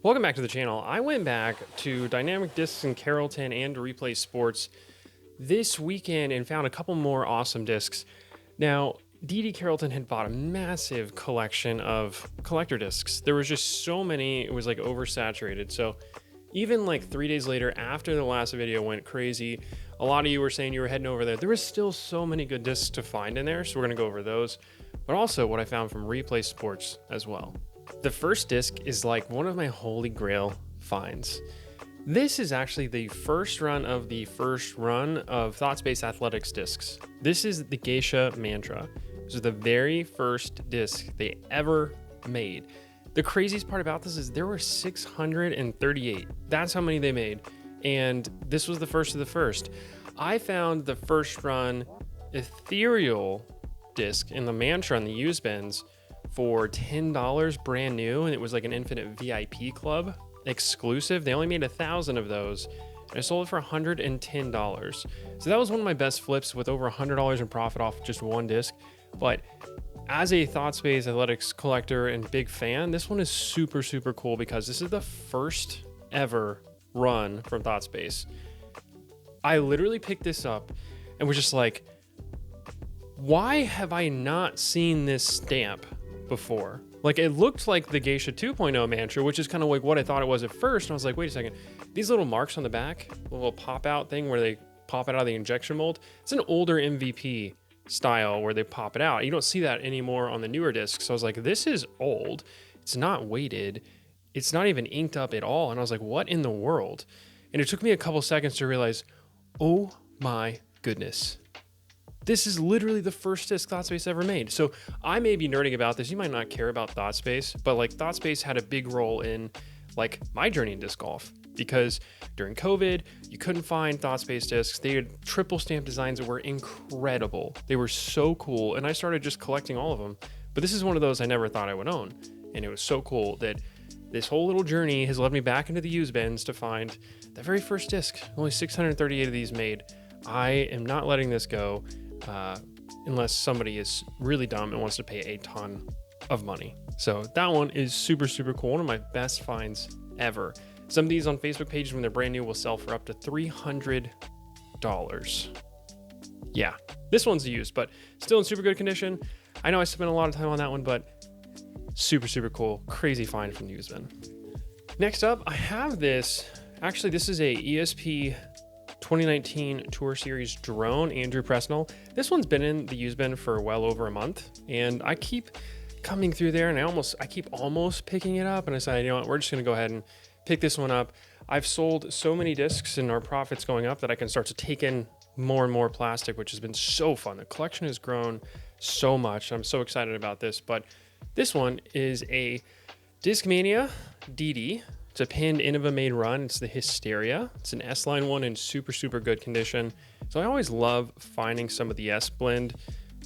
Welcome back to the channel. I went back to Dynamic Discs in Carrollton and to Replay Sports this weekend and found a couple more awesome discs. Now, DD Carrollton had bought a massive collection of collector discs. There was just so many, it was like oversaturated. So even like 3 days later, after the last video went crazy, a lot of you were saying you were heading over there. There was still so many good discs to find in there, so we're gonna go over those, but also what I found from Replay Sports as well. The first disc is like one of my holy grail finds. This is actually the first run of ThoughtSpace Athletics discs. This is the Geisha Mantra. This is the very first disc they ever made. The craziest part about this is there were 638. That's how many they made. And this was the first of the first. I found the first run ethereal disc in the Mantra on the used bins for $10 brand new, and it was like an Infinite VIP Club exclusive. They only made 1,000 of those, and I sold it for $110. So that was one of my best flips with over $100 in profit off just one disc. But as a ThoughtSpace Athletics collector and big fan, this one is super, super cool because this is the first ever run from ThoughtSpace. I literally picked this up and was just like, why have I not seen this stamp before? Like, it looked like the Geisha 2.0 Mantra, which is kind of like what I thought it was at first. And I was like, wait a second, these little marks on the back, the little pop out thing where they pop it out of the injection mold, it's an older MVP style where they pop it out. You don't see that anymore on the newer discs. So I was like, this is old. It's not weighted. It's not even inked up at all. And I was like, what in the world? And it took me a couple seconds to realize, oh my goodness. This is literally the first disc ThoughtSpace ever made. So I may be nerding about this. You might not care about ThoughtSpace, but like ThoughtSpace had a big role in like my journey in disc golf, because during COVID, you couldn't find ThoughtSpace discs. They had triple stamp designs that were incredible. They were so cool. And I started just collecting all of them. But this is one of those I never thought I would own. And it was so cool that this whole little journey has led me back into the used bins to find the very first disc. Only 638 of these made. I am not letting this go. Unless somebody is really dumb and wants to pay a ton of money. So that one is super, super cool. One of my best finds ever. Some of these on Facebook pages when they're brand new will sell for up to $300. Yeah, this one's used, but still in super good condition. I know I spent a lot of time on that one, but super, super cool. Crazy find from the used bin. Next up, I have this. Actually, this is a ESP 2019 Tour Series drone, Andrew Presnell. This one's been in the used bin for well over a month, and I keep coming through there, and I keep almost picking it up, and I said, you know what, we're just gonna go ahead and pick this one up. I've sold so many discs and our profits going up that I can start to take in more and more plastic, which has been so fun. The collection has grown so much. I'm so excited about this, but this one is a Discmania DD. It's a pinned innova made run. It's the Hysteria. It's an S-line one in super, super good condition. So I always love finding some of the S-blend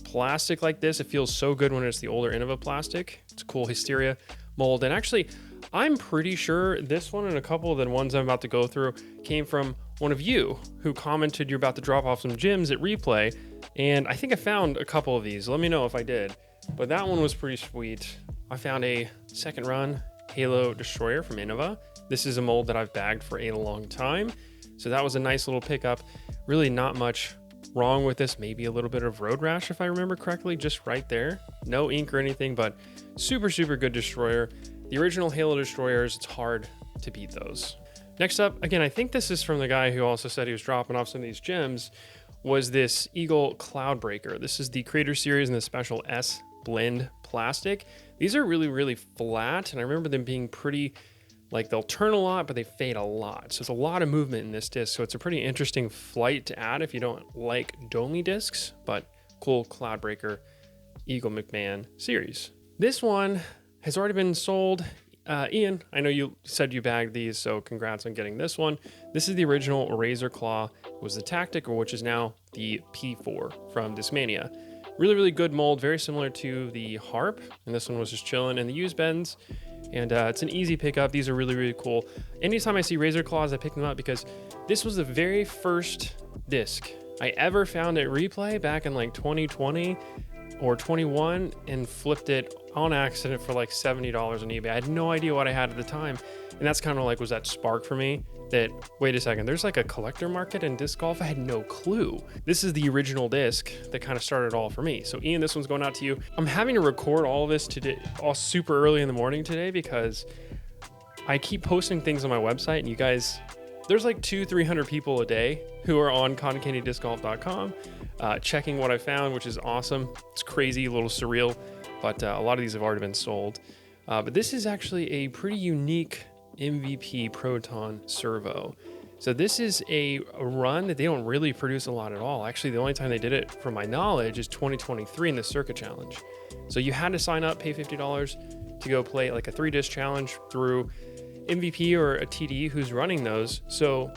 plastic like this. It feels so good when it's the older innova plastic. It's a cool Hysteria mold. And actually, I'm pretty sure this one and a couple of the ones I'm about to go through came from one of you who commented you're about to drop off some gems at Replay. And I think I found a couple of these. Let me know if I did. But that one was pretty sweet. I found a second run Halo Destroyer from Innova. This is a mold that I've bagged for a long time. So that was a nice little pickup. Really not much wrong with this. Maybe a little bit of road rash, if I remember correctly, just right there. No ink or anything, but super, super good Destroyer. The original Halo Destroyers, it's hard to beat those. Next up, again, I think this is from the guy who also said he was dropping off some of these gems, was this Eagle Cloudbreaker. This is the Creator Series in the special S blend plastic. These are really, really flat, and I remember them being pretty, like, they'll turn a lot, but they fade a lot. So it's a lot of movement in this disc, so it's a pretty interesting flight to add if you don't like domey discs, but cool Cloudbreaker Eagle McMahon series. This one has already been sold. Ian, I know you said you bagged these, so congrats on getting this one. This is the original Razor Claw. It was the Tactic, which is now the P4 from Discmania. Really, really good mold, very similar to the Harp, and this one was just chilling in the used bins, and it's an easy pickup. These are really, really cool. Anytime I see Razor Claws, I pick them up because this was the very first disc I ever found at Replay back in like 2020 or 21 and flipped it on accident for like $70 on eBay. I had no idea what I had at the time. And that's kind of like was that spark for me that, wait a second, there's like a collector market in disc golf. I had no clue. This is the original disc that kind of started it all for me. So Ian, this one's going out to you. I'm having to record all of this today, all super early in the morning today, because I keep posting things on my website, and you guys, there's like 200-300 people a day who are on cottoncandydiscgolf.com checking what I found, which is awesome. It's crazy, a little surreal, but a lot of these have already been sold. But this is actually a pretty unique MVP Proton servo. So this is a run that they don't really produce a lot at all. Actually, the only time they did it, from my knowledge, is 2023 in the Circuit Challenge. So you had to sign up, pay $50 to go play like a 3-disc challenge through MVP or a TD who's running those. So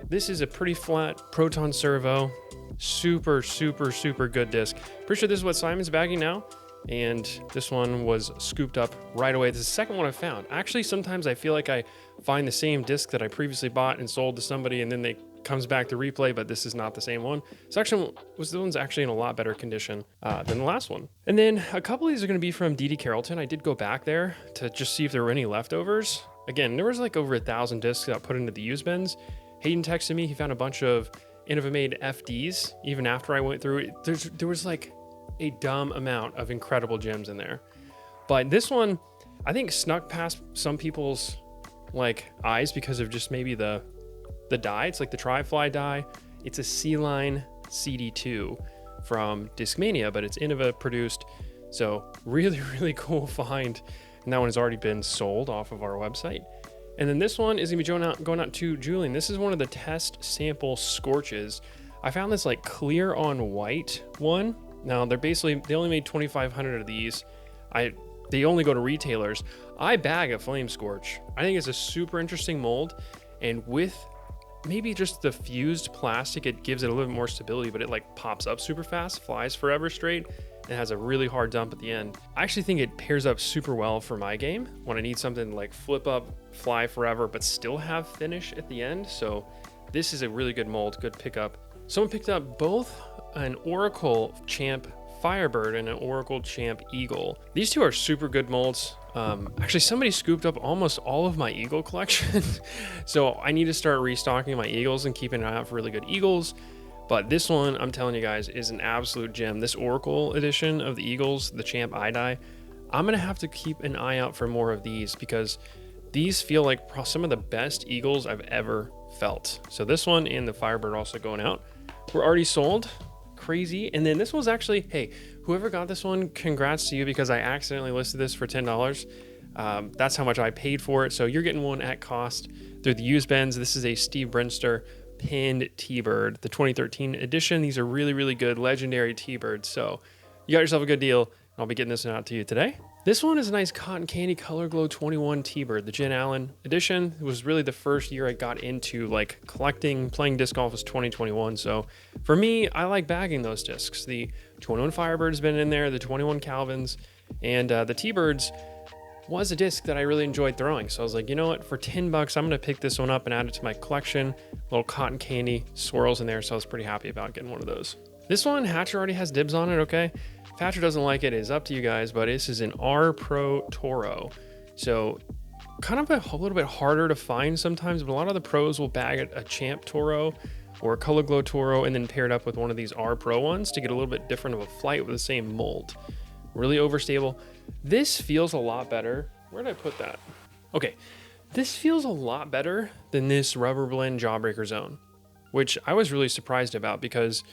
this is a pretty flat Proton servo, super good disc. Pretty sure this is what Simon's bagging now, and this one was scooped up right away. This is the second one I found. Actually, sometimes I feel like I find the same disc that I previously bought and sold to somebody, and then they comes back to replay, but this is not the same one. This one's actually in a lot better condition than the last one. And then a couple of these are going to be from DD Carrollton. I did go back there to just see if there were any leftovers. Again, there was like over 1,000 discs that put into the used bins. Hayden texted me, he found a bunch of Innova made FDs even after I went through it. There was like a dumb amount of incredible gems in there. But this one, I think, snuck past some people's like eyes because of just maybe the die. It's like the Tri-Fly die. It's a C-Line CD2 from Discmania, but it's Innova produced. So really cool find. And that one has already been sold off of our website. And then this one is gonna be going out to Julian. This is one of the test sample scorches. I found this like clear on white one. Now they only made 2,500 of these. They only go to retailers. I bag a flame scorch. I think it's a super interesting mold, and with maybe just the fused plastic, it gives it a little bit more stability, but it like pops up super fast, flies forever straight, and has a really hard dump at the end. I actually think it pairs up super well for my game when I need something like flip up, fly forever, but still have finish at the end. So this is a really good mold, good pickup. Someone picked up both an Oracle Champ Firebird and an Oracle Champ Eagle. These two are super good molds. Actually, somebody scooped up almost all of my Eagle collection. So I need to start restocking my Eagles and keeping an eye out for really good Eagles. But this one, I'm telling you guys, is an absolute gem. This Oracle edition of the Eagles, the Champ iDie, I'm gonna have to keep an eye out for more of these, because these feel like some of the best Eagles I've ever felt. So this one and the Firebird also going out. We're already sold. Crazy. And then this was actually, hey, whoever got this one, congrats to you, because I accidentally listed this for $10. That's how much I paid for it. So you're getting one at cost through the used bins. This is a Steve Brinster pinned T-Bird, the 2013 edition. These are really good legendary T-Birds. So you got yourself a good deal. I'll be getting this one out to you today. This one is a nice Cotton Candy Color Glow 21 T-Bird, the Jen Allen edition. It was really the first year I got into like collecting, playing disc golf was 2021. So for me, I like bagging those discs. The 21 Firebird's been in there, the 21 Calvins, and the T-Birds was a disc that I really enjoyed throwing. So I was like, you know what, for 10 bucks, I'm gonna pick this one up and add it to my collection. Little cotton candy swirls in there, so I was pretty happy about getting one of those. This one, Hatcher already has dibs on it, okay? If Hatcher doesn't like it, it's up to you guys, but this is an R Pro Toro. So kind of a little bit harder to find sometimes, but a lot of the pros will bag a Champ Toro or a Color Glow Toro and then pair it up with one of these R Pro ones to get a little bit different of a flight with the same mold. Really overstable. This feels a lot better. Where did I put that? Okay, this feels a lot better than this Rubber Blend Jawbreaker Zone, which I was really surprised about because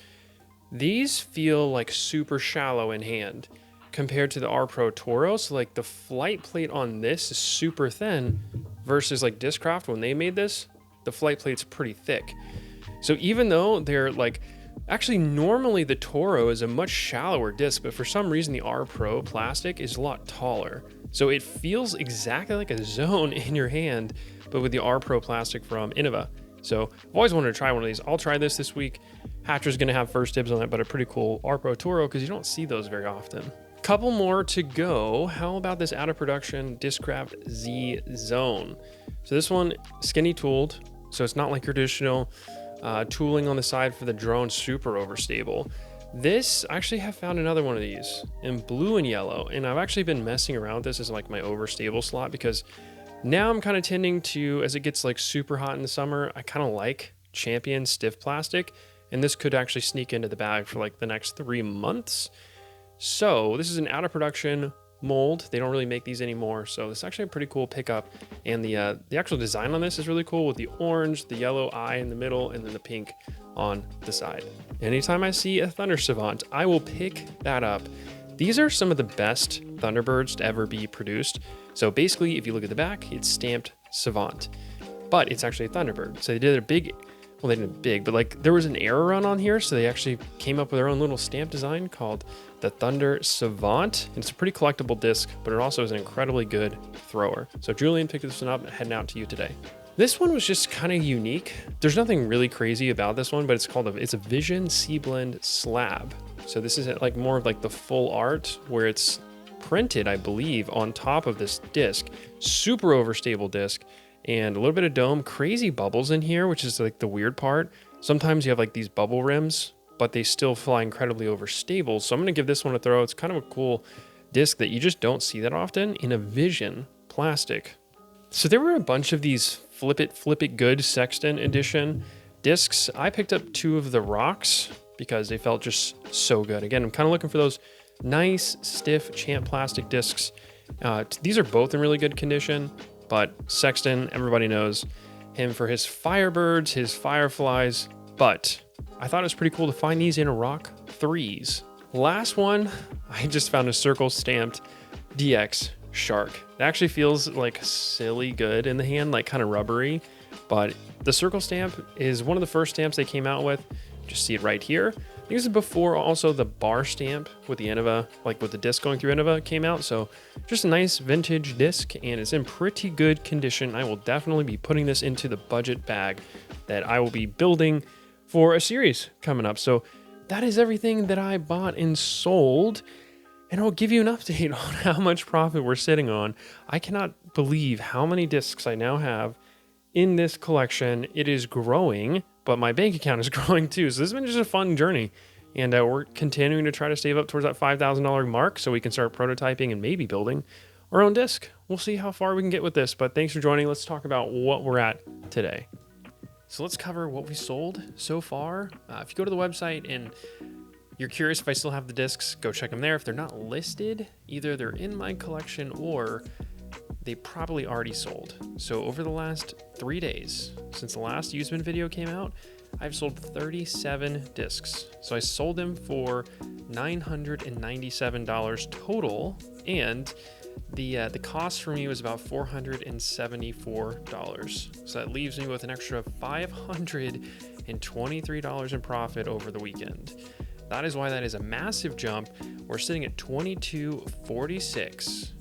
these feel like super shallow in hand compared to the R Pro Toro. So like the flight plate on this is super thin versus like Discraft when they made this, the flight plate's pretty thick. So even though they're like, actually normally the Toro is a much shallower disc, but for some reason the R Pro plastic is a lot taller. So it feels exactly like a Zone in your hand, but with the R Pro plastic from Innova. So I've always wanted to try one of these. I'll try this week. Hatcher's gonna have first dibs on it, but a pretty cool R Pro Toro because you don't see those very often. Couple more to go. How about this out of production Discraft Z Zone? So this one, skinny tooled. So it's not like your traditional tooling on the side for the drone, super overstable. This, I actually have found another one of these in blue and yellow, and I've actually been messing around with this as like my overstable slot, because now I'm kind of tending to, as it gets like super hot in the summer, I kind of like Champion stiff plastic, and this could actually sneak into the bag for like the next 3 months. So this is an out of production mold. They don't really make these anymore, so this is actually a pretty cool pickup. And the actual design on this is really cool, with the orange, the yellow eye in the middle, and then the pink on the side. Anytime I see a Thunder Savant, I will pick that up. These are some of the best Thunderbirds to ever be produced. So basically, if you look at the back, it's stamped Savant, but it's actually a Thunderbird. So they did a big, well, they didn't big, but like there was an error run on here, so they actually came up with their own little stamp design called the Thunder Savant. And it's a pretty collectible disc, but it also is an incredibly good thrower. So Julian picked this one up and heading out to you today. This one was just kind of unique. There's nothing really crazy about this one, but it's a Vision Sea Blend slab. So this is like more of like the full art, where it's printed, I believe, on top of this disc. Super overstable disc, and a little bit of dome, crazy bubbles in here, which is like the weird part. Sometimes you have like these bubble rims, but they still fly incredibly overstable. So I'm going to give this one a throw. It's kind of a cool disc that you just don't see that often in a Vision plastic. So there were a bunch of these Flip It Good Sexton edition discs. I picked up 2 of the rocks because they felt just so good. Again, I'm kind of looking for those nice, stiff Champ plastic discs. These are both in really good condition, but Sexton, everybody knows him for his Firebirds, his Fireflies, but I thought it was pretty cool to find these in rock 3s. Last one, I just found a circle stamped DX Shark. It actually feels like silly good in the hand, like kind of rubbery, but the circle stamp is one of the first stamps they came out with. Just see it right here. I think this is before also the bar stamp with the innova, like with the disc going through innova, came out. So just a nice vintage disc, and it's in pretty good condition. I will definitely be putting this into the budget bag that I will be building for a series coming up. So that is everything that I bought and sold, and I'll give you an update on how much profit we're sitting on. I cannot believe how many discs I now have in this collection. It is growing, but my bank account is growing too. So this has been just a fun journey, and we're continuing to try to save up towards that $5,000 mark so we can start prototyping and maybe building our own disc. We'll see how far we can get with this, but thanks for joining. Let's talk about what we're at today. So let's cover what we sold so far. If you go to the website and you're curious if I still have the discs, go check them there. If they're not listed, either they're in my collection or they probably already sold. So over the last 3 days, since the last Usman video came out, I've sold 37 discs. So I sold them for $997 total, and the cost for me was about $474. So that leaves me with an extra $523 in profit over the weekend. That is why that is a massive jump. We're sitting at $22.46.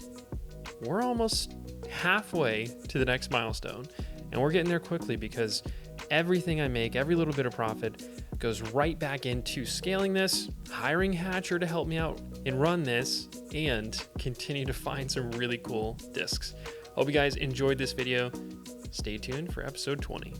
We're almost halfway to the next milestone, and we're getting there quickly because everything I make, every little bit of profit, goes right back into scaling this, hiring Hatcher to help me out and run this, and continue to find some really cool discs. Hope you guys enjoyed this video. Stay tuned for episode 20.